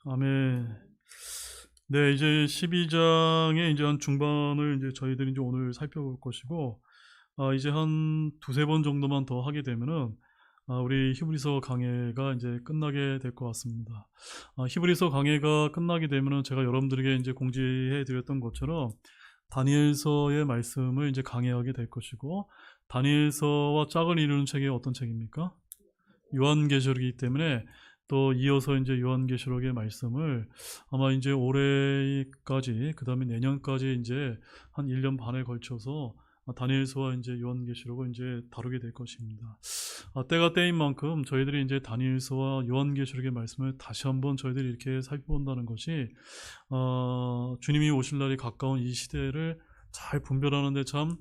아멘. 네, 이제 12장의 이제 한 중반을 이제 저희들이 이제 오늘 살펴볼 것이고, 이제 한 두세 번 정도만 더 하게 되면은, 우리 히브리서 강해가 이제 끝나게 될 것 같습니다. 히브리서 강해가 끝나게 되면은 제가 여러분들에게 이제 공지해 드렸던 것처럼, 다니엘서의 말씀을 이제 강해하게 될 것이고, 다니엘서와 짝을 이루는 책이 어떤 책입니까? 요한계시록이기 때문에 또 이어서 이제 요한계시록의 말씀을 아마 이제 올해까지 그다음에 내년까지 이제 한 1년 반에 걸쳐서 다니엘서와 이제 요한계시록을 이제 다루게 될 것입니다. 때가 때인 만큼 저희들이 이제 다니엘서와 요한계시록의 말씀을 다시 한번 저희들이 이렇게 살펴본다는 것이 주님이 오실 날이 가까운 이 시대를 잘 분별하는데 참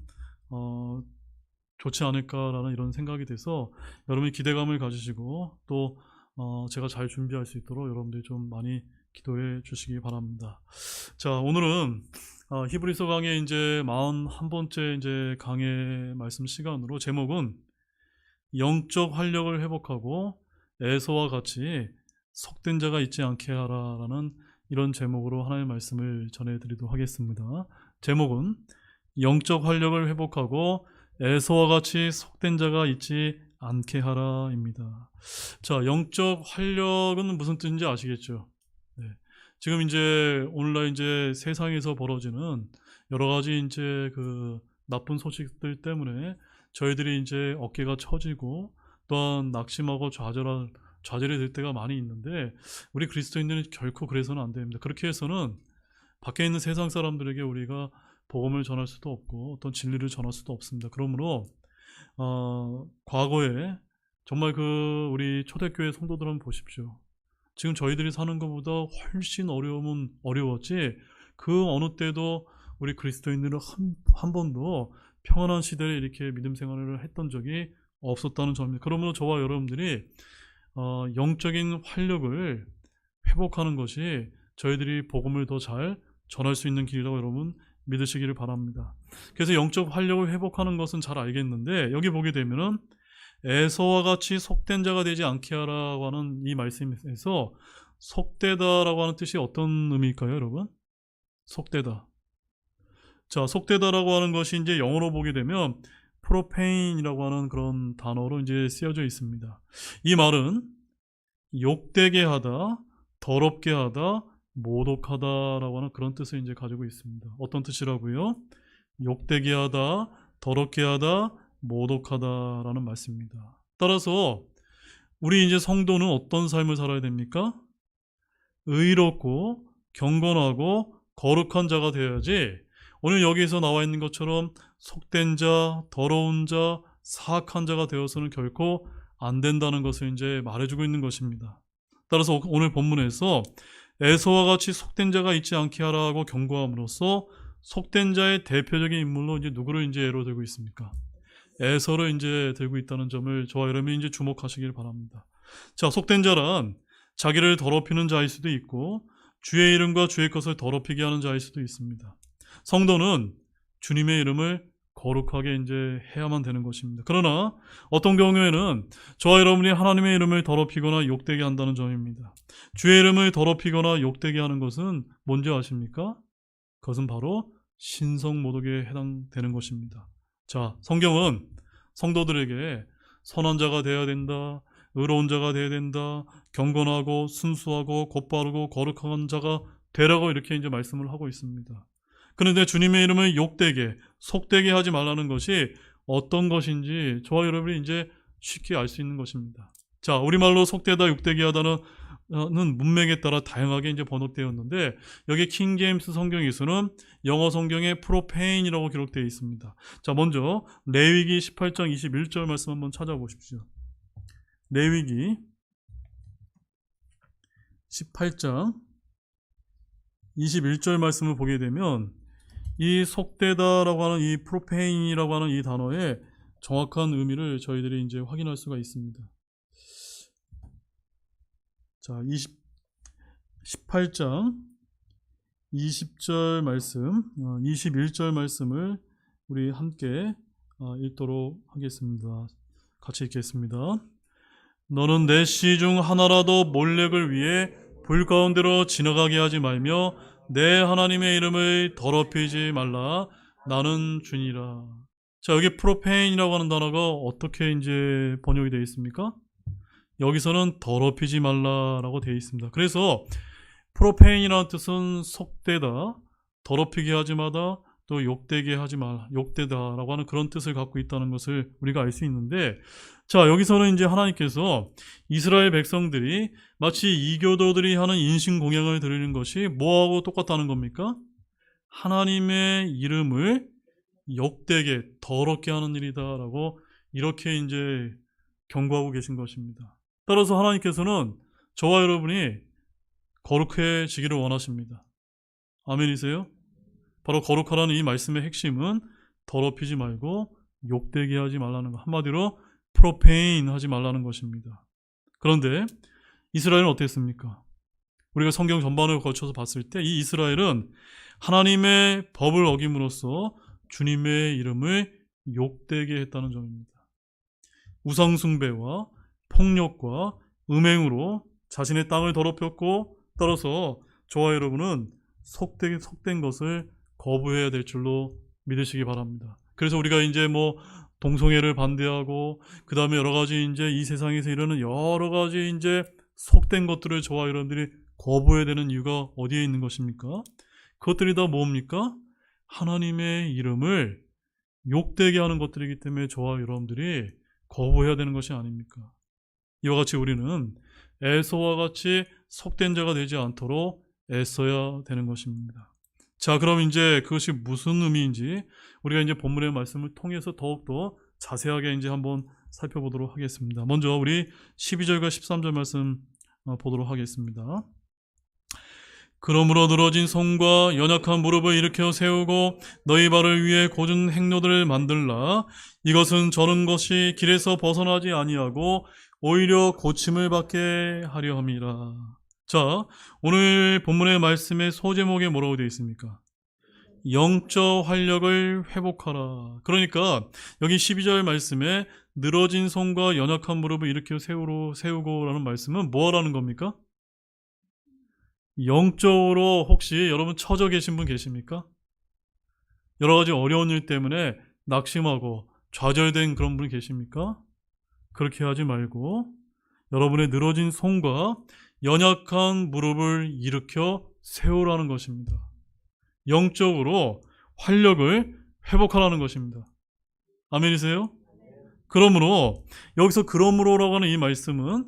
좋지 않을까라는 이런 생각이 돼서 여러분이 기대감을 가지시고 또 제가 잘 준비할 수 있도록 여러분들이 좀 많이 기도해 주시기 바랍니다. 자, 오늘은 히브리서 강의 이제 41번째 이제 강의 말씀 시간으로 제목은 영적 활력을 회복하고 에서와 같이 속된 자가 있지 않게 하라라는 이런 제목으로 하나님의 말씀을 전해드리도록 하겠습니다. 제목은 영적 활력을 회복하고 에서와 같이 속된 자가 있지 않게 하라입니다. 자, 영적 활력은 무슨 뜻인지 아시겠죠? 네. 지금 이제 오늘날 이제 세상에서 벌어지는 여러 가지 이제 그 나쁜 소식들 때문에 저희들이 이제 어깨가 처지고 또한 낙심하고 좌절이 될 때가 많이 있는데 우리 그리스도인들은 결코 그래서는 안 됩니다. 그렇게 해서는 밖에 있는 세상 사람들에게 우리가 복음을 전할 수도 없고 어떤 진리를 전할 수도 없습니다. 그러므로 과거에 정말 그 우리 초대교회 성도들 한번 보십시오. 지금 저희들이 사는 것보다 훨씬 어려움은 어려웠지 그 어느 때도 우리 그리스도인들은 한 번도 평안한 시대에 이렇게 믿음 생활을 했던 적이 없었다는 점입니다. 그러므로 저와 여러분들이 영적인 활력을 회복하는 것이 저희들이 복음을 더 잘 전할 수 있는 길이라고 여러분 믿으시기를 바랍니다. 그래서 영적 활력을 회복하는 것은 잘 알겠는데 여기 보게 되면은 에서와 같이 속된 자가 되지 않게 하라고 하는 이 말씀에서 속되다라고 하는 뜻이 어떤 의미일까요, 여러분? 속되다. 자, 속되다라고 하는 것이 이제 영어로 보게 되면 프로페인이라고 하는 그런 단어로 이제 쓰여져 있습니다. 이 말은 욕되게 하다, 더럽게 하다, 모독하다라고 하는 그런 뜻을 이제 가지고 있습니다. 어떤 뜻이라고요? 욕되게 하다, 더럽게 하다, 모독하다라는 말씀입니다. 따라서 우리 이제 성도는 어떤 삶을 살아야 됩니까? 의롭고 경건하고 거룩한 자가 되어야지 오늘 여기에서 나와 있는 것처럼 속된 자, 더러운 자, 사악한 자가 되어서는 결코 안 된다는 것을 이제 말해주고 있는 것입니다. 따라서 오늘 본문에서 에서와 같이 속된 자가 있지 않게 하라고 경고함으로써 속된 자의 대표적인 인물로 이제 누구를 이제 예로 들고 있습니까? 에서를 이제 들고 있다는 점을 저와 여러분이 이제 주목하시길 바랍니다. 자, 속된 자란 자기를 더럽히는 자일 수도 있고 주의 이름과 주의 것을 더럽히게 하는 자일 수도 있습니다. 성도는 주님의 이름을 거룩하게 이제 해야만 되는 것입니다. 그러나 어떤 경우에는 저와 여러분이 하나님의 이름을 더럽히거나 욕되게 한다는 점입니다. 주의 이름을 더럽히거나 욕되게 하는 것은 뭔지 아십니까? 그것은 바로 신성모독에 해당되는 것입니다. 자, 성경은 성도들에게 선한 자가 되어야 된다, 의로운 자가 되어야 된다, 경건하고 순수하고 곧바르고 거룩한 자가 되라고 이렇게 이제 말씀을 하고 있습니다. 그런데 주님의 이름을 욕되게, 속되게 하지 말라는 것이 어떤 것인지 저와 여러분이 이제 쉽게 알 수 있는 것입니다. 자, 우리말로 속되다, 욕되게 하다는 문맥에 따라 다양하게 이제 번역되었는데 여기 킹 제임스 성경에서는 영어 성경에 프로페인이라고 기록되어 있습니다. 자, 먼저 레위기 18장 21절 말씀 한번 찾아보십시오. 레위기 18장 21절 말씀을 보게 되면 이 속되다라고 하는 이 프로페인이라고 하는 이 단어의 정확한 의미를 저희들이 이제 확인할 수가 있습니다. 자, 18장 20절 말씀, 21절 말씀을 우리 함께 읽도록 하겠습니다. 같이 읽겠습니다. 너는 내 시 중 하나라도 몰렉을 위해 불 가운데로 지나가게 하지 말며 내 하나님의 이름을 더럽히지 말라. 나는 주니라. 자, 여기 프로페인이라고 하는 단어가 어떻게 이제 번역이 되어 있습니까? 여기서는 더럽히지 말라라고 되어 있습니다. 그래서 프로페인이라는 뜻은 속되다, 더럽히게 하지 마다, 또 욕되게 하지 마, 욕되다라고 하는 그런 뜻을 갖고 있다는 것을 우리가 알 수 있는데, 자, 여기서는 이제 하나님께서 이스라엘 백성들이 마치 이교도들이 하는 인신공양을 드리는 것이 뭐하고 똑같다는 겁니까? 하나님의 이름을 욕되게 더럽게 하는 일이다라고 이렇게 이제 경고하고 계신 것입니다. 따라서 하나님께서는 저와 여러분이 거룩해지기를 원하십니다. 아멘이세요? 바로 거룩하라는 이 말씀의 핵심은 더럽히지 말고 욕되게 하지 말라는 것, 한마디로 프로페인 하지 말라는 것입니다. 그런데 이스라엘은 어땠습니까? 우리가 성경 전반을 거쳐서 봤을 때 이 이스라엘은 하나님의 법을 어김으로써 주님의 이름을 욕되게 했다는 점입니다. 우상숭배와 폭력과 음행으로 자신의 땅을 더럽혔고, 따라서 저와 여러분은 속된 것을 거부해야 될 줄로 믿으시기 바랍니다. 그래서 우리가 이제 뭐 동성애를 반대하고, 그 다음에 여러 가지 이제 이 세상에서 이르는 여러 가지 이제 속된 것들을 저와 여러분들이 거부해야 되는 이유가 어디에 있는 것입니까? 그것들이 다 뭡니까? 하나님의 이름을 욕되게 하는 것들이기 때문에 저와 여러분들이 거부해야 되는 것이 아닙니까? 이와 같이 우리는 에서와 같이 속된 자가 되지 않도록 애써야 되는 것입니다. 자, 그럼 이제 그것이 무슨 의미인지 우리가 이제 본문의 말씀을 통해서 더욱더 자세하게 이제 한번 살펴보도록 하겠습니다. 먼저 우리 12절과 13절 말씀 보도록 하겠습니다. 그러므로 늘어진 손과 연약한 무릎을 일으켜 세우고 너희 발을 위해 고준 행로들을 만들라. 이것은 저는 것이 길에서 벗어나지 아니하고 오히려 고침을 받게 하려 함이라. 자, 오늘 본문의 말씀의 소제목에 뭐라고 되어 있습니까? 영적 활력을 회복하라. 그러니까 여기 12절 말씀에 늘어진 손과 연약한 무릎을 일으켜 세우고라는 말씀은 뭐라는 겁니까? 영적으로 혹시 여러분 처져 계신 분 계십니까? 여러 가지 어려운 일 때문에 낙심하고 좌절된 그런 분이 계십니까? 그렇게 하지 말고 여러분의 늘어진 손과 연약한 무릎을 일으켜 세우라는 것입니다. 영적으로 활력을 회복하라는 것입니다. 아멘이세요? 그러므로 여기서 그러므로라고 하는 이 말씀은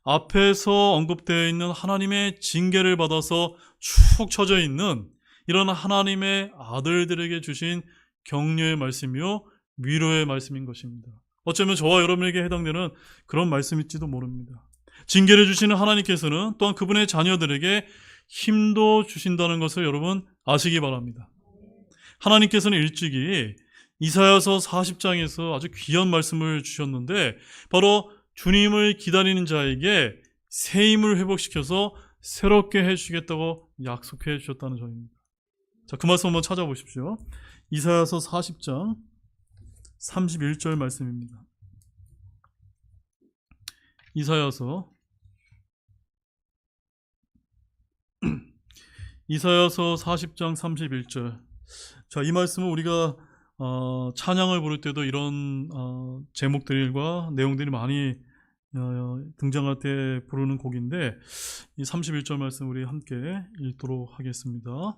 앞에서 언급되어 있는 하나님의 징계를 받아서 축 처져 있는 이런 하나님의 아들들에게 주신 격려의 말씀이요 위로의 말씀인 것입니다. 어쩌면 저와 여러분에게 해당되는 그런 말씀일지도 모릅니다. 징계를 주시는 하나님께서는 또한 그분의 자녀들에게 힘도 주신다는 것을 여러분 아시기 바랍니다. 하나님께서는 일찍이 이사야서 40장에서 아주 귀한 말씀을 주셨는데 바로 주님을 기다리는 자에게 새 힘을 회복시켜서 새롭게 해주시겠다고 약속해 주셨다는 점입니다. 자, 그 말씀 한번 찾아보십시오. 이사야서 40장 31절 말씀입니다. 이사야서 40장 31절. 자, 이 말씀은 우리가 찬양을 부를 때도 이런 제목들과 내용들이 많이 등장할 때 부르는 곡인데 이 31절 말씀 우리 함께 읽도록 하겠습니다.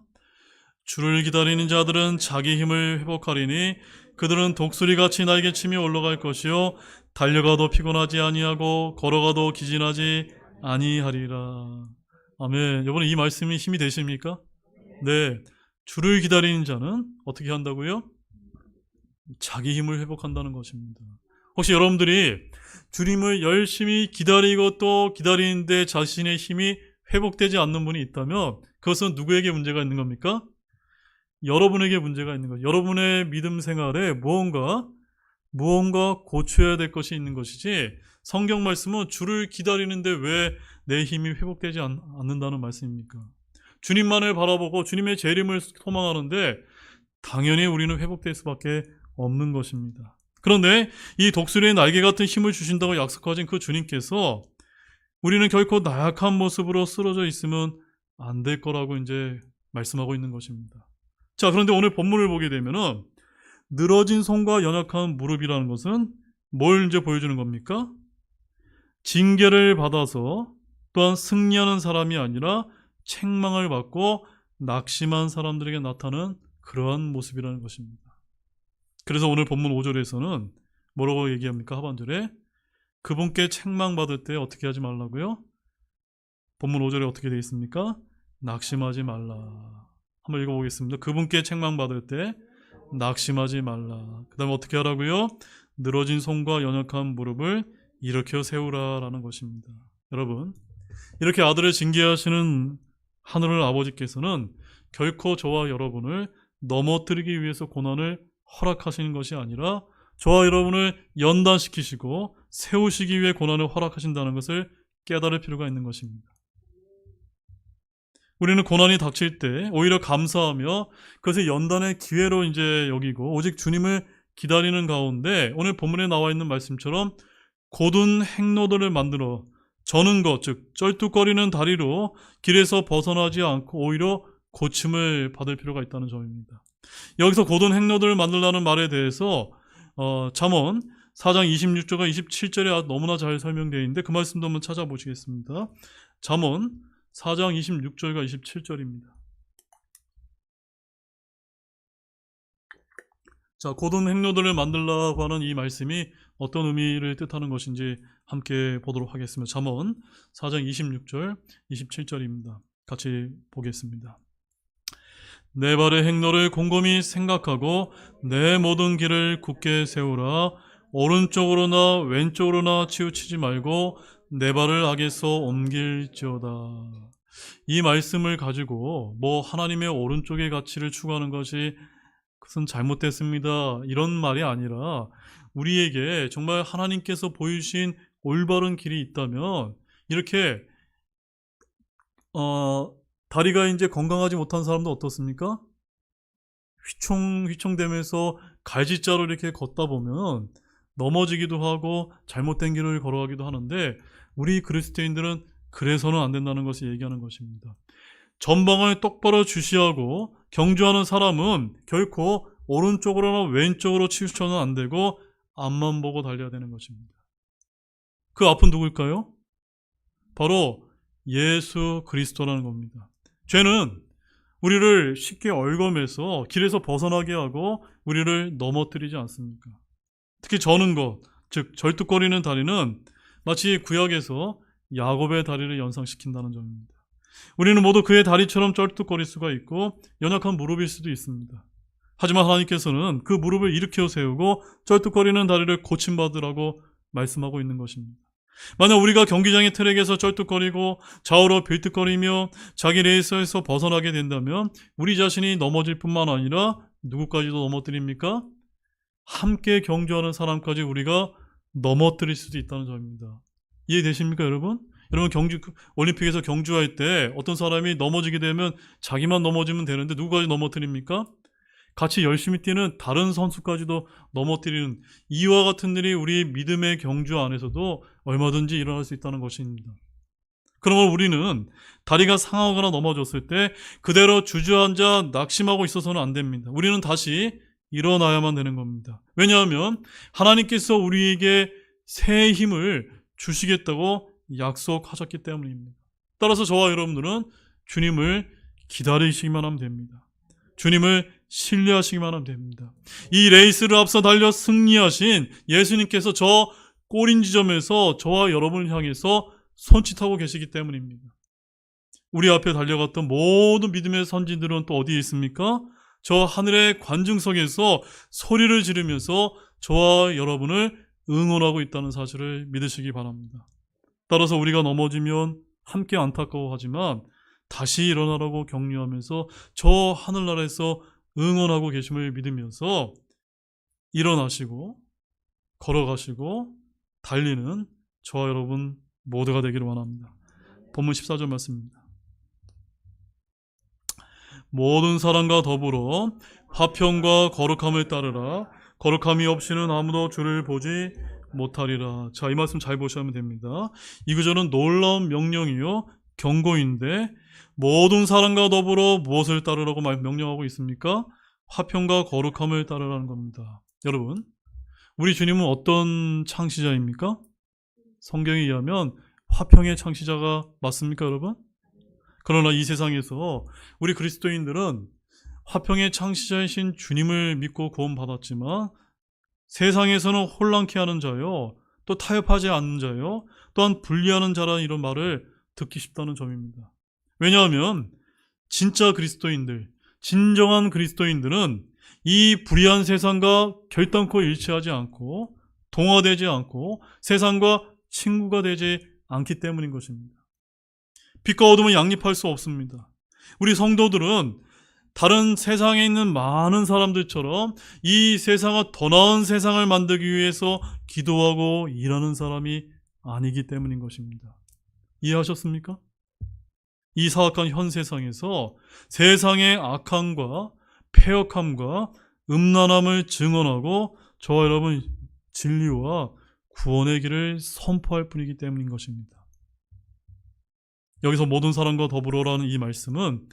주를 기다리는 자들은 자기 힘을 회복하리니 그들은 독수리같이 날개 치며 올라갈 것이요 달려가도 피곤하지 아니하고 걸어가도 기진하지 아니하리라. 아멘. 여러분 이 말씀이 힘이 되십니까? 네. 주를 기다리는 자는 어떻게 한다고요? 자기 힘을 회복한다는 것입니다. 혹시 여러분들이 주님을 열심히 기다리고 또 기다리는데 자신의 힘이 회복되지 않는 분이 있다면 그것은 누구에게 문제가 있는 겁니까? 여러분에게 문제가 있는 거죠. 여러분의 믿음 생활에 무언가 고쳐야 될 것이 있는 것이지 성경 말씀은 주를 기다리는데 왜 내 힘이 회복되지 않는다는 말씀입니까? 주님만을 바라보고 주님의 재림을 소망하는데 당연히 우리는 회복될 수밖에 없는 것입니다. 그런데 이 독수리의 날개 같은 힘을 주신다고 약속하신 그 주님께서 우리는 결코 나약한 모습으로 쓰러져 있으면 안 될 거라고 이제 말씀하고 있는 것입니다. 자, 그런데 오늘 본문을 보게 되면은 늘어진 손과 연약한 무릎이라는 것은 뭘 이제 보여주는 겁니까? 징계를 받아서 또한 승리하는 사람이 아니라 책망을 받고 낙심한 사람들에게 나타나는 그러한 모습이라는 것입니다. 그래서 오늘 본문 5절에서는 뭐라고 얘기합니까? 하반절에 그분께 책망받을 때 어떻게 하지 말라고요? 본문 5절에 어떻게 되어 있습니까? 낙심하지 말라. 한번 읽어보겠습니다. 그분께 책망받을 때 낙심하지 말라. 그 다음에 어떻게 하라고요? 늘어진 손과 연약한 무릎을 일으켜 세우라라는 것입니다. 여러분, 이렇게 아들을 징계하시는 하늘 아버지께서는 결코 저와 여러분을 넘어뜨리기 위해서 고난을 허락하시는 것이 아니라 저와 여러분을 연단시키시고 세우시기 위해 고난을 허락하신다는 것을 깨달을 필요가 있는 것입니다. 우리는 고난이 닥칠 때 오히려 감사하며 그것을 연단의 기회로 이제 여기고 오직 주님을 기다리는 가운데 오늘 본문에 나와 있는 말씀처럼 곧은 행로들을 만들어 저는 것, 즉 쩔뚝거리는 다리로 길에서 벗어나지 않고 오히려 고침을 받을 필요가 있다는 점입니다. 여기서 곧은 행로들을 만들라는 말에 대해서 잠언 4장 26절과 27절에 너무나 잘 설명되어 있는데 그 말씀도 한번 찾아보시겠습니다. 잠언 4장 26절과 27절입니다. 자, 곧은 행로들을 만들라고 하는 이 말씀이 어떤 의미를 뜻하는 것인지 함께 보도록 하겠습니다. 잠언 4장 26절, 27절입니다. 같이 보겠습니다. 내 발의 행로를 곰곰이 생각하고 내 모든 길을 굳게 세우라. 오른쪽으로나 왼쪽으로나 치우치지 말고 내 발을 악에서 옮길지어다. 이 말씀을 가지고 뭐 하나님의 오른쪽의 가치를 추구하는 것이 그것은 잘못됐습니다, 이런 말이 아니라 우리에게 정말 하나님께서 보이신 올바른 길이 있다면 이렇게 다리가 이제 건강하지 못한 사람도 어떻습니까? 휘청휘청대면서 갈지자로 이렇게 걷다 보면 넘어지기도 하고 잘못된 길을 걸어가기도 하는데 우리 그리스도인들은 그래서는 안 된다는 것을 얘기하는 것입니다. 전방을 똑바로 주시하고 경주하는 사람은 결코 오른쪽으로나 왼쪽으로 치우쳐는 안 되고 앞만 보고 달려야 되는 것입니다. 그 앞은 누굴까요? 바로 예수 그리스도라는 겁니다. 죄는 우리를 쉽게 얽어매서 길에서 벗어나게 하고 우리를 넘어뜨리지 않습니까? 특히 저는 것, 즉 절뚝거리는 다리는 마치 구약에서 야곱의 다리를 연상시킨다는 점입니다. 우리는 모두 그의 다리처럼 쩔뚝거릴 수가 있고 연약한 무릎일 수도 있습니다. 하지만 하나님께서는 그 무릎을 일으켜 세우고 쩔뚝거리는 다리를 고침받으라고 말씀하고 있는 것입니다. 만약 우리가 경기장의 트랙에서 쩔뚝거리고 좌우로 빌뚝거리며 자기 레이스에서 벗어나게 된다면 우리 자신이 넘어질 뿐만 아니라 누구까지도 넘어뜨립니까? 함께 경주하는 사람까지 우리가 넘어뜨릴 수도 있다는 점입니다. 이해되십니까, 여러분? 여러분 올림픽에서 경주할 때 어떤 사람이 넘어지게 되면 자기만 넘어지면 되는데 누구까지 넘어뜨립니까? 같이 열심히 뛰는 다른 선수까지도 넘어뜨리는 이와 같은 일이 우리 믿음의 경주 안에서도 얼마든지 일어날 수 있다는 것입니다. 그러면 우리는 다리가 상하거나 넘어졌을 때 그대로 주저앉아 낙심하고 있어서는 안 됩니다. 우리는 다시 일어나야만 되는 겁니다. 왜냐하면 하나님께서 우리에게 새 힘을 주시겠다고 약속하셨기 때문입니다. 따라서 저와 여러분들은 주님을 기다리시기만 하면 됩니다. 주님을 신뢰하시기만 하면 됩니다. 이 레이스를 앞서 달려 승리하신 예수님께서 저 꼬린 지점에서 저와 여러분을 향해서 손짓하고 계시기 때문입니다. 우리 앞에 달려갔던 모든 믿음의 선진들은 또 어디에 있습니까? 저 하늘의 관중석에서 소리를 지르면서 저와 여러분을 응원하고 있다는 사실을 믿으시기 바랍니다. 따라서 우리가 넘어지면 함께 안타까워하지만 다시 일어나라고 격려하면서 저 하늘나라에서 응원하고 계심을 믿으면서 일어나시고 걸어가시고 달리는 저와 여러분 모두가 되기를 원합니다. 본문 14절 말씀입니다. 모든 사람과 더불어 화평과 거룩함을 따르라. 거룩함이 없이는 아무도 주를 보지 못하리라. 자, 이 말씀 잘 보시면 됩니다. 이 구절은 놀라운 명령이요 경고인데 모든 사람과 더불어 무엇을 따르라고 명령하고 있습니까? 화평과 거룩함을 따르라는 겁니다. 여러분, 우리 주님은 어떤 창시자입니까? 성경에 의하면 화평의 창시자가 맞습니까, 여러분? 그러나 이 세상에서 우리 그리스도인들은 화평의 창시자이신 주님을 믿고 구원받았지만 세상에서는 혼란케 하는 자요, 또 타협하지 않는 자요, 또한 분리하는 자라는 이런 말을 듣기 쉽다는 점입니다. 왜냐하면 진짜 그리스도인들, 진정한 그리스도인들은 이 불의한 세상과 결단코 일치하지 않고 동화되지 않고 세상과 친구가 되지 않기 때문인 것입니다. 빛과 어둠은 양립할 수 없습니다. 우리 성도들은 다른 세상에 있는 많은 사람들처럼 이 세상을 더 나은 세상을 만들기 위해서 기도하고 일하는 사람이 아니기 때문인 것입니다. 이해하셨습니까? 이 사악한 현 세상에서 세상의 악함과 패역함과 음란함을 증언하고 저와 여러분 진리와 구원의 길을 선포할 뿐이기 때문인 것입니다. 여기서 모든 사람과 더불어라는 이 말씀은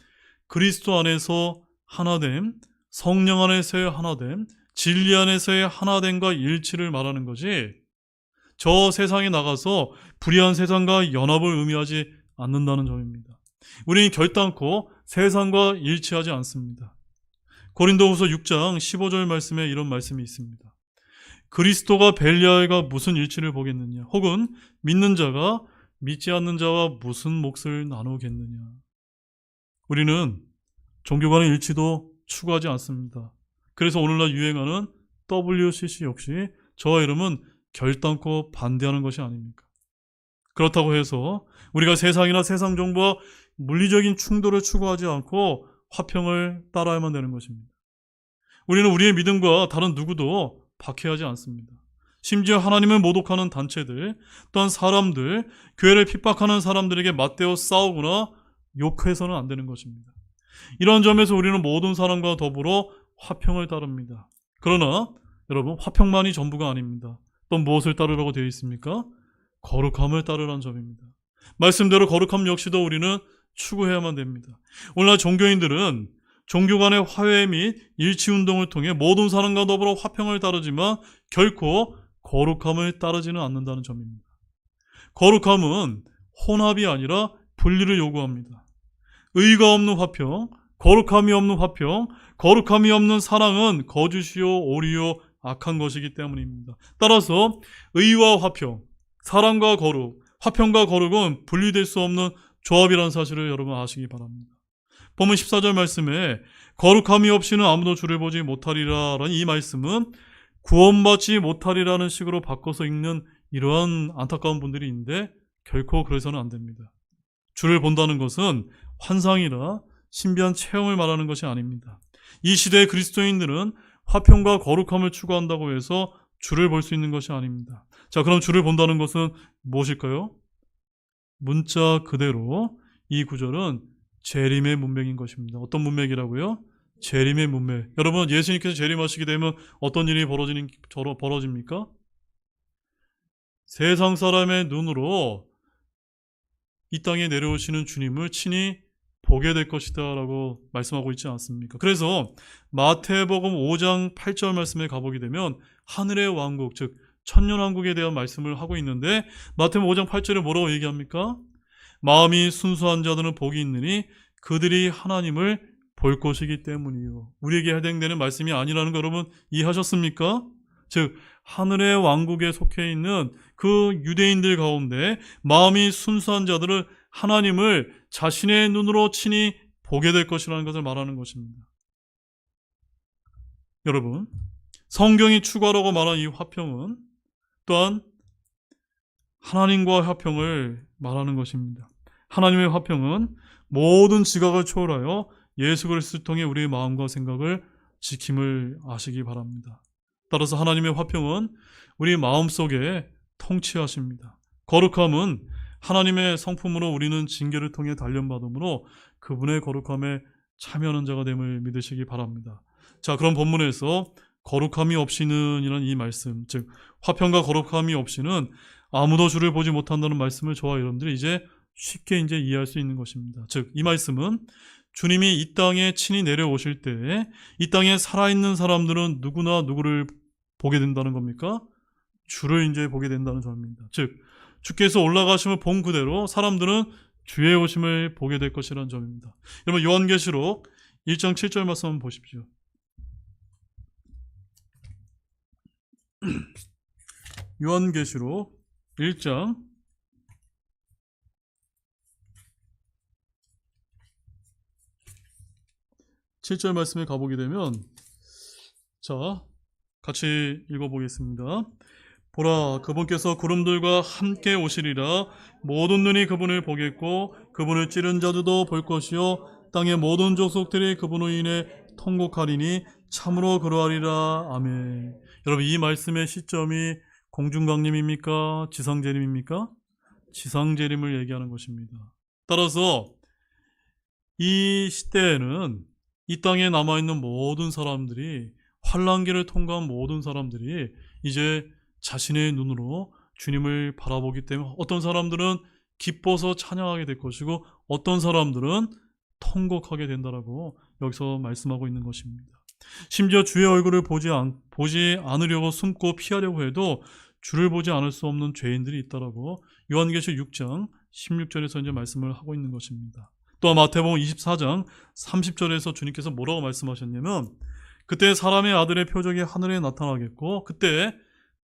그리스도 안에서 하나됨, 성령 안에서의 하나됨, 진리 안에서의 하나됨과 일치를 말하는 것이 저 세상에 나가서 불의한 세상과 연합을 의미하지 않는다는 점입니다. 우리는 결단코 세상과 일치하지 않습니다. 고린도후서 6장 15절 말씀에 이런 말씀이 있습니다. 그리스도가 벨리알과 무슨 일치를 보겠느냐? 혹은 믿는 자가 믿지 않는 자와 무슨 몫을 나누겠느냐? 우리는 종교 간의 일치도 추구하지 않습니다. 그래서 오늘날 유행하는 WCC 역시 저와 여러분 결단코 반대하는 것이 아닙니까? 그렇다고 해서 우리가 세상이나 세상 정보와 물리적인 충돌을 추구하지 않고 화평을 따라야만 되는 것입니다. 우리는 우리의 믿음과 다른 누구도 박해하지 않습니다. 심지어 하나님을 모독하는 단체들, 또한 사람들, 교회를 핍박하는 사람들에게 맞대어 싸우거나 욕해서는 안 되는 것입니다. 이런 점에서 우리는 모든 사람과 더불어 화평을 따릅니다. 그러나 여러분, 화평만이 전부가 아닙니다. 또 무엇을 따르라고 되어 있습니까? 거룩함을 따르라는 점입니다. 말씀대로 거룩함 역시도 우리는 추구해야만 됩니다. 오늘날 종교인들은 종교 간의 화해 및 일치운동을 통해 모든 사람과 더불어 화평을 따르지만 결코 거룩함을 따르지는 않는다는 점입니다. 거룩함은 혼합이 아니라 분리를 요구합니다. 의가 없는 화평, 거룩함이 없는 화평, 거룩함이 없는 사랑은 거짓이요 오리요 악한 것이기 때문입니다. 따라서 의와 화평, 사랑과 거룩, 화평과 거룩은 분리될 수 없는 조합이라는 사실을 여러분 아시기 바랍니다. 본문 14절 말씀에 거룩함이 없이는 아무도 주를 보지 못하리라라는 이 말씀은 구원받지 못하리라는 식으로 바꿔서 읽는 이러한 안타까운 분들이 있는데 결코 그래서는 안 됩니다. 주를 본다는 것은 환상이나 신비한 체험을 말하는 것이 아닙니다. 이 시대의 그리스도인들은 화평과 거룩함을 추구한다고 해서 주를 볼 수 있는 것이 아닙니다. 자, 그럼 주를 본다는 것은 무엇일까요? 문자 그대로 이 구절은 재림의 문맥인 것입니다. 어떤 문맥이라고요? 재림의 문맥. 여러분, 예수님께서 재림하시게 되면 어떤 일이 벌어집니까? 세상 사람의 눈으로 이 땅에 내려오시는 주님을 친히 보게 될 것이다 라고 말씀하고 있지 않습니까? 그래서 마태복음 5장 8절 말씀에 가보게 되면 하늘의 왕국, 즉 천년왕국에 대한 말씀을 하고 있는데 마태복음 5장 8절에 뭐라고 얘기합니까? 마음이 순수한 자들은 복이 있느니 그들이 하나님을 볼 것이기 때문이요. 우리에게 해당되는 말씀이 아니라는 거 여러분 이해하셨습니까? 즉 하늘의 왕국에 속해 있는 그 유대인들 가운데 마음이 순수한 자들은 하나님을 자신의 눈으로 친히 보게 될 것이라는 것을 말하는 것입니다. 여러분, 성경이 추구하라고 말한 이 화평은 또한 하나님과 화평을 말하는 것입니다. 하나님의 화평은 모든 지각을 초월하여 예수 그리스도를 통해 우리의 마음과 생각을 지킴을 아시기 바랍니다. 따라서 하나님의 화평은 우리 마음속에 통치하십니다. 거룩함은 하나님의 성품으로 우리는 징계를 통해 단련받음으로 그분의 거룩함에 참여하는 자가 됨을 믿으시기 바랍니다. 자, 그럼 본문에서 거룩함이 없이는 이란 이 말씀, 즉 화평과 거룩함이 없이는 아무도 주를 보지 못한다는 말씀을 저와 여러분들이 이제 쉽게 이제 이해할 수 있는 것입니다. 즉 이 말씀은 주님이 이 땅에 친히 내려오실 때 이 땅에 살아있는 사람들은 누구나 누구를 보게 된다는 겁니까? 주를 이제 보게 된다는 점입니다. 즉 주께서 올라가심을 본 그대로 사람들은 주의 오심을 보게 될 것이라는 점입니다. 여러분 요한계시록 1장 7절 말씀 한번 보십시오. 요한계시록 1장 7절 말씀에 가보게 되면 자 같이 읽어보겠습니다. 보라 그분께서 구름들과 함께 오시리라. 모든 눈이 그분을 보겠고 그분을 찌른 자들도 볼 것이요 땅의 모든 족속들이 그분으로 인해 통곡하리니 참으로 그러하리라. 아멘. 여러분 이 말씀의 시점이 공중강림입니까? 지상재림입니까? 지상재림을 얘기하는 것입니다. 따라서 이 시대에는 이 땅에 남아있는 모든 사람들이 환란기를 통과한 모든 사람들이 이제 자신의 눈으로 주님을 바라보기 때문에 어떤 사람들은 기뻐서 찬양하게 될 것이고 어떤 사람들은 통곡하게 된다라고 여기서 말씀하고 있는 것입니다. 심지어 주의 얼굴을 보지 않으려고 숨고 피하려고 해도 주를 보지 않을 수 없는 죄인들이 있다라고 요한계시록 6장 16절에서 이제 말씀을 하고 있는 것입니다. 또 마태복음 24장 30절에서 주님께서 뭐라고 말씀하셨냐면 그때 사람의 아들의 표적이 하늘에 나타나겠고 그때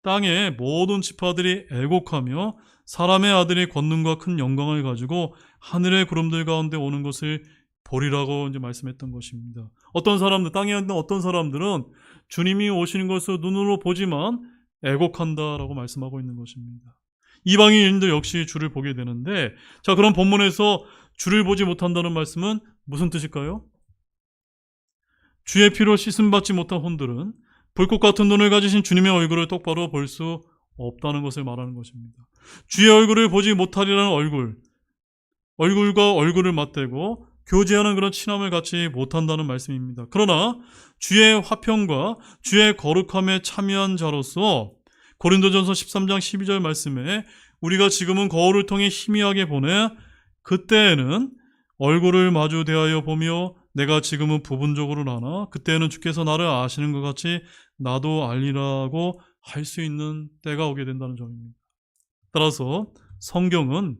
땅의 모든 지파들이 애곡하며 사람의 아들이 권능과 큰 영광을 가지고 하늘의 구름들 가운데 오는 것을 보리라고 이제 말씀했던 것입니다. 어떤 사람들, 땅에 있는 어떤 사람들은 주님이 오시는 것을 눈으로 보지만 애곡한다라고 말씀하고 있는 것입니다. 이방인도 역시 주를 보게 되는데 자 그럼 본문에서 주를 보지 못한다는 말씀은 무슨 뜻일까요? 주의 피로 씻음받지 못한 혼들은 불꽃 같은 눈을 가지신 주님의 얼굴을 똑바로 볼 수 없다는 것을 말하는 것입니다. 주의 얼굴을 보지 못하리라는 얼굴과 얼굴을 맞대고 교제하는 그런 친함을 갖지 못한다는 말씀입니다. 그러나 주의 화평과 주의 거룩함에 참여한 자로서 고린도전서 13장 12절 말씀에 우리가 지금은 거울을 통해 희미하게 보내 그때에는 얼굴을 마주 대하여 보며 내가 지금은 부분적으로 나나 그때는 주께서 나를 아시는 것 같이 나도 알리라고 할 수 있는 때가 오게 된다는 점입니다. 따라서 성경은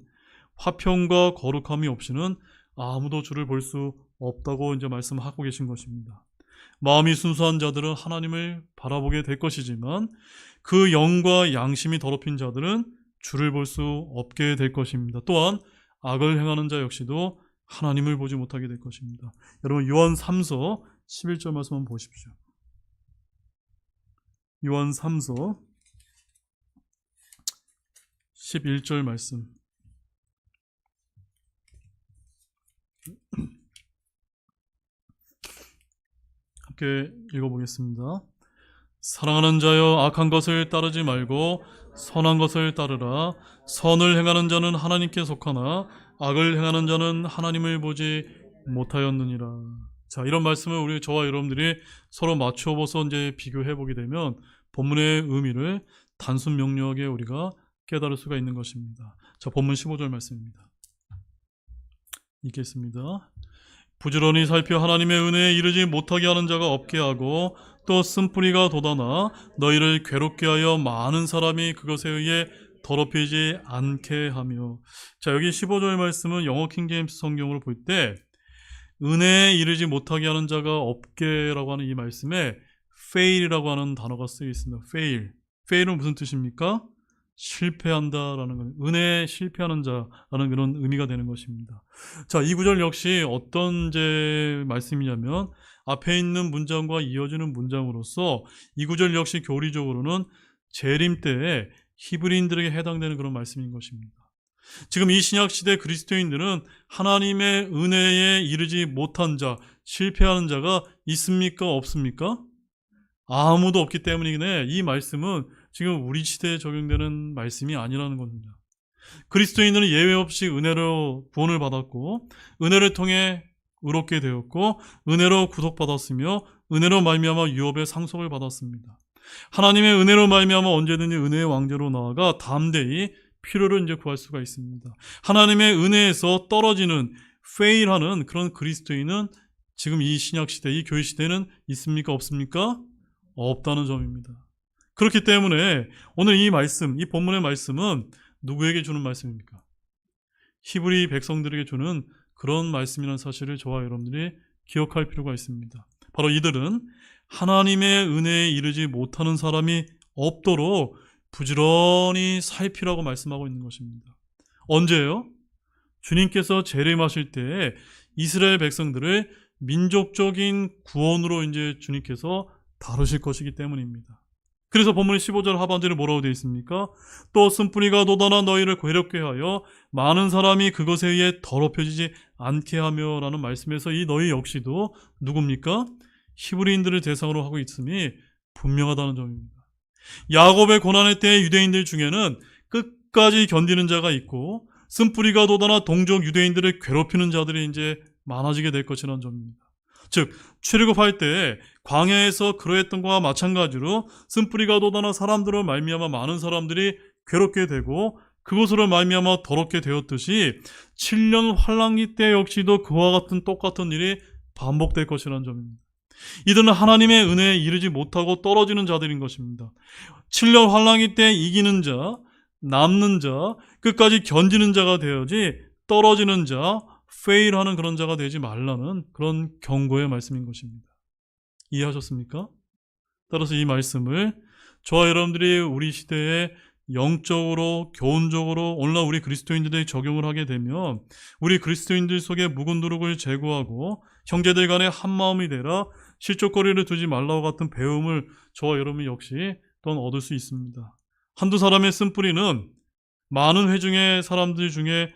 화평과 거룩함이 없이는 아무도 주를 볼 수 없다고 이제 말씀하고 계신 것입니다. 마음이 순수한 자들은 하나님을 바라보게 될 것이지만 그 영과 양심이 더럽힌 자들은 주를 볼 수 없게 될 것입니다. 또한 악을 행하는 자 역시도 하나님을 보지 못하게 될 것입니다. 여러분 요한 3서 11절 말씀 한번 보십시오. 요한 3서 11절 말씀 함께 읽어보겠습니다. 사랑하는 자여 악한 것을 따르지 말고 선한 것을 따르라. 선을 행하는 자는 하나님께 속하나 악을 행하는 자는 하나님을 보지 못하였느니라. 자, 이런 말씀을 저와 여러분들이 서로 맞춰보서 이제 비교해 보게 되면 본문의 의미를 단순 명료하게 우리가 깨달을 수가 있는 것입니다. 자, 본문 15절 말씀입니다. 읽겠습니다. 부지런히 살펴 하나님의 은혜에 이르지 못하게 하는 자가 없게 하고 또 쓴뿌리가 돋아나 너희를 괴롭게 하여 많은 사람이 그것에 의해 더럽히지 않게 하며. 자, 여기 15절 말씀은 영어 킹제임스 성경으로 볼 때 은혜에 이르지 못하게 하는 자가 없게라고 하는 이 말씀에 fail이라고 하는 단어가 쓰여 있습니다. fail은 무슨 뜻입니까? 실패한다라는 것, 은혜에 실패하는 자라는 그런 의미가 되는 것입니다. 자, 이 구절 역시 어떤 말씀이냐면 앞에 있는 문장과 이어지는 문장으로서 이 구절 역시 교리적으로는 재림 때에 히브리인들에게 해당되는 그런 말씀인 것입니다. 지금 이 신약시대 그리스도인들은 하나님의 은혜에 이르지 못한 자, 실패하는 자가 있습니까? 없습니까? 아무도 없기 때문이네. 이 말씀은 지금 우리 시대에 적용되는 말씀이 아니라는 겁니다. 그리스도인들은 예외 없이 은혜로 구원을 받았고 은혜를 통해 의롭게 되었고 은혜로 구속받았으며 은혜로 말미암아 유업의 상속을 받았습니다. 하나님의 은혜로 말미암아 언제든지 은혜의 왕좌로 나아가 담대히 필요를 이제 구할 수가 있습니다. 하나님의 은혜에서 떨어지는 fail하는 그런 그리스도인은 지금 이 신약 시대, 이 교회 시대는 있습니까? 없습니까? 없다는 점입니다. 그렇기 때문에 오늘 이 말씀, 이 본문의 말씀은 누구에게 주는 말씀입니까? 히브리 백성들에게 주는 그런 말씀이라는 사실을 저와 여러분들이 기억할 필요가 있습니다. 바로 이들은 하나님의 은혜에 이르지 못하는 사람이 없도록 부지런히 살피라고 말씀하고 있는 것입니다. 언제요? 주님께서 재림하실 때에 이스라엘 백성들을 민족적인 구원으로 이제 주님께서 다루실 것이기 때문입니다. 그래서 본문의 15절 하반절에 뭐라고 되어 있습니까? 또 쓴뿌리가 돋아나 너희를 괴롭게 하여 많은 사람이 그것에 의해 더럽혀지지 않게 하며 라는 말씀에서 이 너희 역시도 누굽니까? 히브리인들을 대상으로 하고 있음이 분명하다는 점입니다. 야곱의 고난의 때 유대인들 중에는 끝까지 견디는 자가 있고 쓴뿌리가 돋아나 동족 유대인들을 괴롭히는 자들이 이제 많아지게 될 것이라는 점입니다. 즉 출애굽할 때 광야에서 그러했던 것과 마찬가지로 쓴뿌리가 돋아나 사람들을 말미암아 많은 사람들이 괴롭게 되고 그것으로 말미암아 더럽게 되었듯이 7년 환란기 때 역시도 그와 같은 똑같은 일이 반복될 것이라는 점입니다. 이들은 하나님의 은혜에 이르지 못하고 떨어지는 자들인 것입니다. 7년 환란기 때 이기는 자, 남는 자, 끝까지 견디는 자가 되어야지 떨어지는 자, fail하는 그런 자가 되지 말라는 그런 경고의 말씀인 것입니다. 이해하셨습니까? 따라서 이 말씀을 저와 여러분들이 우리 시대에 영적으로, 교훈적으로 오늘날 우리 그리스도인들에게 적용을 하게 되면 우리 그리스도인들 속에 묵은 누룩을 제거하고 형제들 간에 한마음이 되라 실족거리를 두지 말라고 같은 배움을 저와 여러분 역시 또한 얻을 수 있습니다. 한두 사람의 쓴뿌리는 많은 회중의 사람들 중에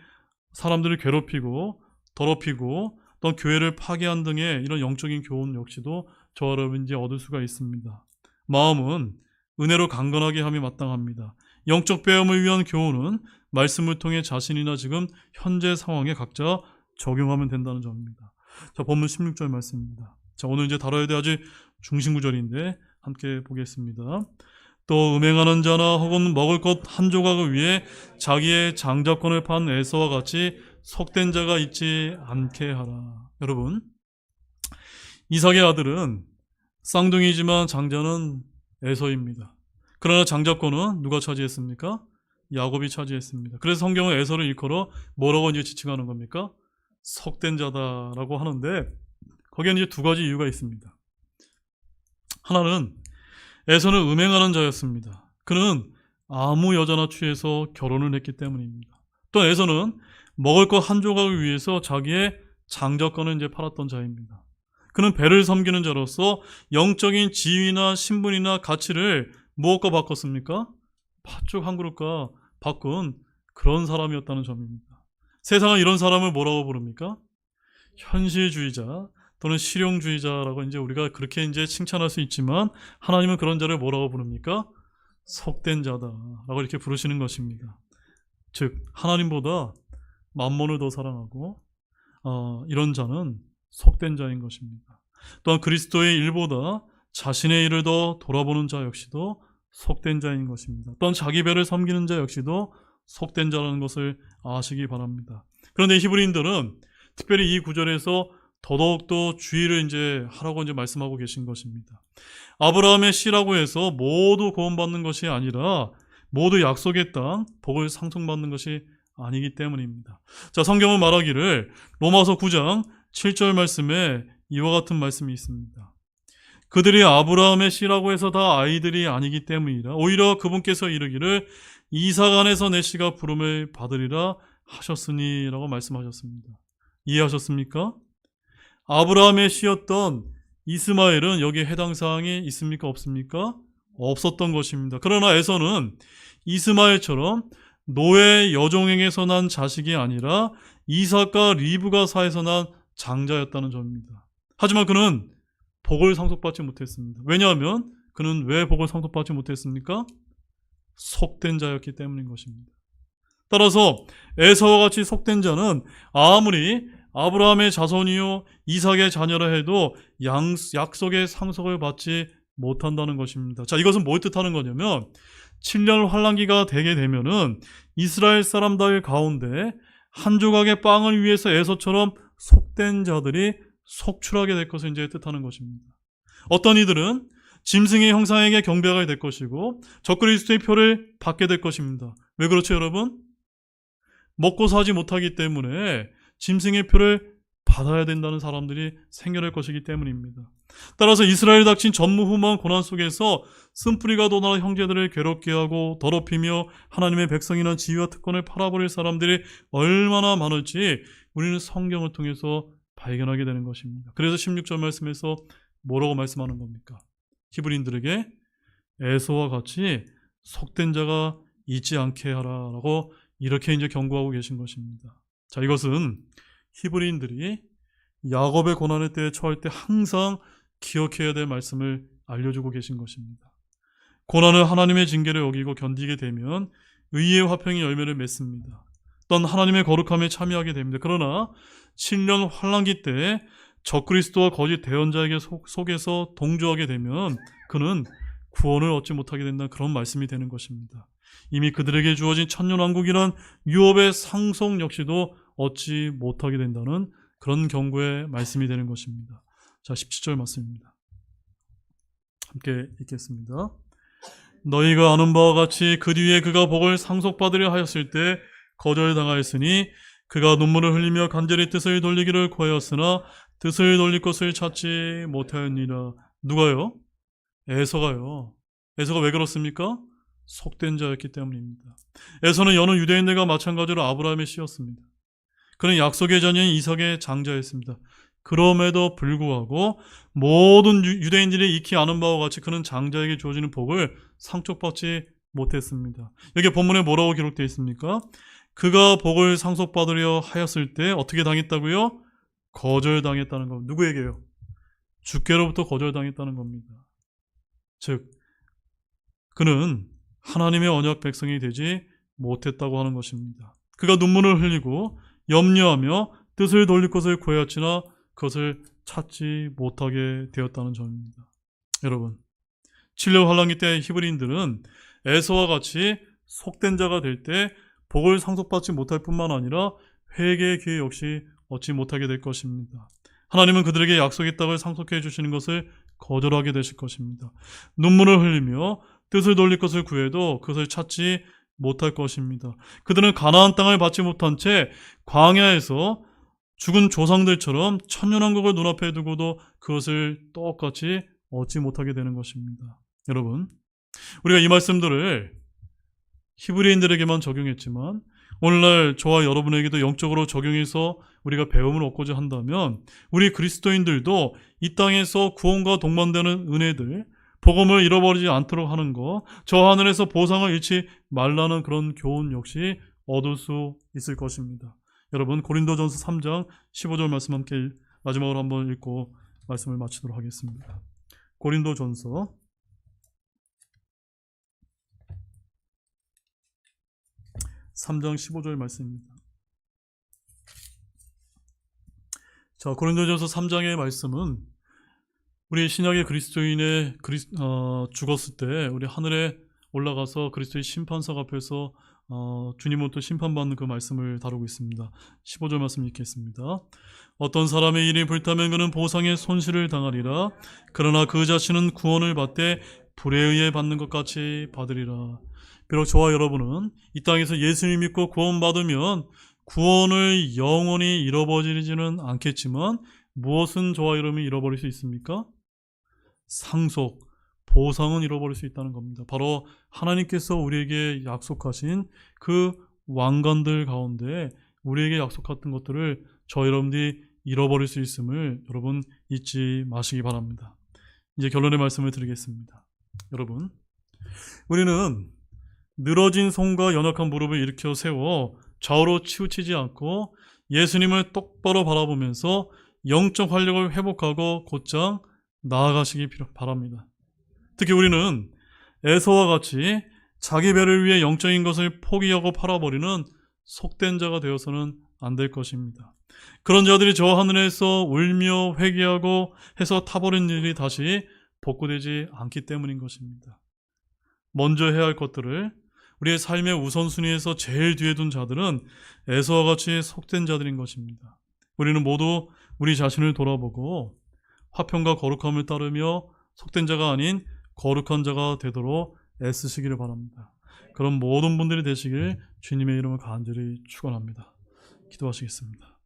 사람들을 괴롭히고 더럽히고 또 교회를 파괴한 등의 이런 영적인 교훈 역시도 저와 여러분이 얻을 수가 있습니다. 마음은 은혜로 강건하게 함이 마땅합니다. 영적 배움을 위한 교훈은 말씀을 통해 자신이나 지금 현재 상황에 각자 적용하면 된다는 점입니다. 자, 본문 16절 말씀입니다. 자, 오늘 이제 다뤄야 될 아주 중심 구절인데 함께 보겠습니다. 또 음행하는 자나 혹은 먹을 것 한 조각을 위해 자기의 장자권을 판 에서와 같이 속된 자가 있지 않게 하라. 여러분, 이삭의 아들은 쌍둥이지만 장자는 에서입니다. 그러나 장자권은 누가 차지했습니까? 야곱이 차지했습니다. 그래서 성경은 에서를 일컬어 뭐라고 이제 지칭하는 겁니까? 속된 자다라고 하는데 거기에는 이제 두 가지 이유가 있습니다. 하나는 에서는 음행하는 자였습니다. 그는 아무 여자나 취해서 결혼을 했기 때문입니다. 또 에서는 먹을 것 한 조각을 위해서 자기의 장자권을 이제 팔았던 자입니다. 그는 배를 섬기는 자로서 영적인 지위나 신분이나 가치를 무엇과 바꿨습니까? 팥죽 한 그릇과 바꾼 그런 사람이었다는 점입니다. 세상은 이런 사람을 뭐라고 부릅니까? 현실주의자 또는 실용주의자라고 이제 우리가 그렇게 이제 칭찬할 수 있지만 하나님은 그런 자를 뭐라고 부릅니까? 속된 자다라고 이렇게 부르시는 것입니다. 즉 하나님보다 만몬을 더 사랑하고 이런 자는 속된 자인 것입니다. 또한 그리스도의 일보다 자신의 일을 더 돌아보는 자 역시도 속된 자인 것입니다. 또한 자기 배를 섬기는 자 역시도 속된 자라는 것을 아시기 바랍니다. 그런데 히브리인들은 특별히 이 구절에서 더더욱더 주의를 이제 하라고 이제 말씀하고 계신 것입니다. 아브라함의 씨라고 해서 모두 구원받는 것이 아니라 모두 약속의 땅 복을 상속받는 것이 아니기 때문입니다. 자, 성경은 말하기를 로마서 9장 7절 말씀에 이와 같은 말씀이 있습니다. 그들이 아브라함의 씨라고 해서 다 아이들이 아니기 때문이라 오히려 그분께서 이르기를 이삭 안에서 내 씨가 부름을 받으리라 하셨으니 라고 말씀하셨습니다. 이해하셨습니까? 아브라함의 씨였던 이스마엘은 여기에 해당 사항이 있습니까? 없습니까? 없었던 것입니다. 그러나 에서는 이스마엘처럼 노예 여종에게서 난 자식이 아니라 이삭과 리브가 사이에서 난 장자였다는 점입니다. 하지만 그는 복을 상속받지 못했습니다. 왜냐하면 그는 왜 복을 상속받지 못했습니까? 속된 자였기 때문인 것입니다. 따라서 에서와 같이 속된 자는 아무리 아브라함의 자손이요 이삭의 자녀라 해도 약속의 상속을 받지 못한다는 것입니다. 자, 이것은 뭘 뜻하는 거냐면 7년 환란기가 되게 되면은 이스라엘 사람들 가운데 한 조각의 빵을 위해서 에서처럼 속된 자들이 속출하게 될 것을 이제 뜻하는 것입니다. 어떤 이들은 짐승의 형상에게 경배하게 될 것이고 적그리스도의 표를 받게 될 것입니다. 왜 그렇죠, 여러분? 먹고 사지 못하기 때문에 짐승의 표를 받아야 된다는 사람들이 생겨날 것이기 때문입니다. 따라서 이스라엘에 닥친 전무후무한 고난 속에서 쓴뿌리가 돋아 형제들을 괴롭게 하고 더럽히며 하나님의 백성이나 지위와 특권을 팔아버릴 사람들이 얼마나 많을지 우리는 성경을 통해서 발견하게 되는 것입니다. 그래서 16절 말씀에서 뭐라고 말씀하는 겁니까? 히브리인들에게 에서와 같이 속된 자가 있지 않게 하라라고 이렇게 이제 경고하고 계신 것입니다. 자, 이것은 히브리인들이 야곱의 고난의 때에 처할 때 항상 기억해야 될 말씀을 알려주고 계신 것입니다. 고난을 하나님의 징계를 여기고 견디게 되면 의의 화평이 열매를 맺습니다. 또한 하나님의 거룩함에 참여하게 됩니다. 그러나 7년 환란기 때 적그리스도와 거짓 대언자에게 속에서 동조하게 되면 그는 구원을 얻지 못하게 된다는 그런 말씀이 되는 것입니다. 이미 그들에게 주어진 천년왕국이란 유업의 상속 역시도 얻지 못하게 된다는 그런 경고의 말씀이 되는 것입니다. 자, 17절 말씀입니다. 함께 읽겠습니다. 너희가 아는 바와 같이 그 뒤에 그가 복을 상속받으려 하였을 때 거절당하였으니 그가 눈물을 흘리며 간절히 뜻을 돌리기를 구하였으나 뜻을 돌릴 것을 찾지 못하였니라. 누가요? 에서가요. 에서가 왜 그렇습니까? 속된 자였기 때문입니다. 에서는 여느 유대인들과 마찬가지로 아브라함의 씨였습니다. 그는 약속의 자녀인 이삭의 장자였습니다. 그럼에도 불구하고 모든 유대인들이 익히 아는 바와 같이 그는 장자에게 주어지는 복을 상속받지 못했습니다. 여기 본문에 뭐라고 기록되어 있습니까? 그가 복을 상속받으려 하였을 때 어떻게 당했다고요? 거절당했다는 겁니다. 누구에게요? 주께로부터 거절당했다는 겁니다. 즉, 그는 하나님의 언약 백성이 되지 못했다고 하는 것입니다. 그가 눈물을 흘리고 염려하며 뜻을 돌릴 것을 구하였으나 그것을 찾지 못하게 되었다는 점입니다. 여러분, 7년 환란기 때 히브리인들은 에서와 같이 속된 자가 될 때 복을 상속받지 못할 뿐만 아니라 회개의 기회 역시 얻지 못하게 될 것입니다. 하나님은 그들에게 약속의 땅을 상속해 주시는 것을 거절하게 되실 것입니다. 눈물을 흘리며 뜻을 돌릴 것을 구해도 그것을 찾지 못할 것입니다. 그들은 가나안 땅을 받지 못한 채 광야에서 죽은 조상들처럼 천년왕국을 눈앞에 두고도 그것을 똑같이 얻지 못하게 되는 것입니다. 여러분, 우리가 이 말씀들을 히브리인들에게만 적용했지만 오늘날 저와 여러분에게도 영적으로 적용해서 우리가 배움을 얻고자 한다면 우리 그리스도인들도 이 땅에서 구원과 동반되는 은혜들, 복음을 잃어버리지 않도록 하는 것, 저 하늘에서 보상을 잃지 말라는 그런 교훈 역시 얻을 수 있을 것입니다. 여러분, 고린도전서 3장 15절 말씀 함께 마지막으로 한번 읽고 말씀을 마치도록 하겠습니다. 고린도전서 3장 15절 말씀입니다. 자, 고린도전서 3장의 말씀은 우리 신약의 그리스도인의 죽었을 때 우리 하늘에 올라가서 그리스도의 심판석 앞에서 주님으로부터 심판받는 그 말씀을 다루고 있습니다. 15절 말씀 읽겠습니다. 어떤 사람의 일이 불타면 그는 보상의 손실을 당하리라. 그러나 그 자신은 구원을 받되 불에 의해 받는 것 같이 받으리라. 비록 저와 여러분은 이 땅에서 예수님 믿고 구원받으면 구원을 영원히 잃어버리지는 않겠지만 무엇은 저와 여러분이 잃어버릴 수 있습니까? 상속, 보상은 잃어버릴 수 있다는 겁니다. 바로 하나님께서 우리에게 약속하신 그 왕관들 가운데 우리에게 약속했던 것들을 저 여러분들이 잃어버릴 수 있음을 여러분 잊지 마시기 바랍니다. 이제 결론의 말씀을 드리겠습니다. 여러분, 우리는 늘어진 손과 연약한 무릎을 일으켜 세워 좌우로 치우치지 않고 예수님을 똑바로 바라보면서 영적 활력을 회복하고 곧장 나아가시기 바랍니다. 특히 우리는 에서와 같이 자기 배를 위해 영적인 것을 포기하고 팔아버리는 속된 자가 되어서는 안 될 것입니다. 그런 자들이 저 하늘에서 울며 회개하고 해서 타버린 일이 다시 복구되지 않기 때문인 것입니다. 먼저 해야 할 것들을 우리의 삶의 우선순위에서 제일 뒤에 둔 자들은 에서와 같이 속된 자들인 것입니다. 우리는 모두 우리 자신을 돌아보고 화평과 거룩함을 따르며 속된 자가 아닌 거룩한 자가 되도록 애쓰시기를 바랍니다. 그런 모든 분들이 되시길 주님의 이름을 간절히 축원합니다. 기도하시겠습니다.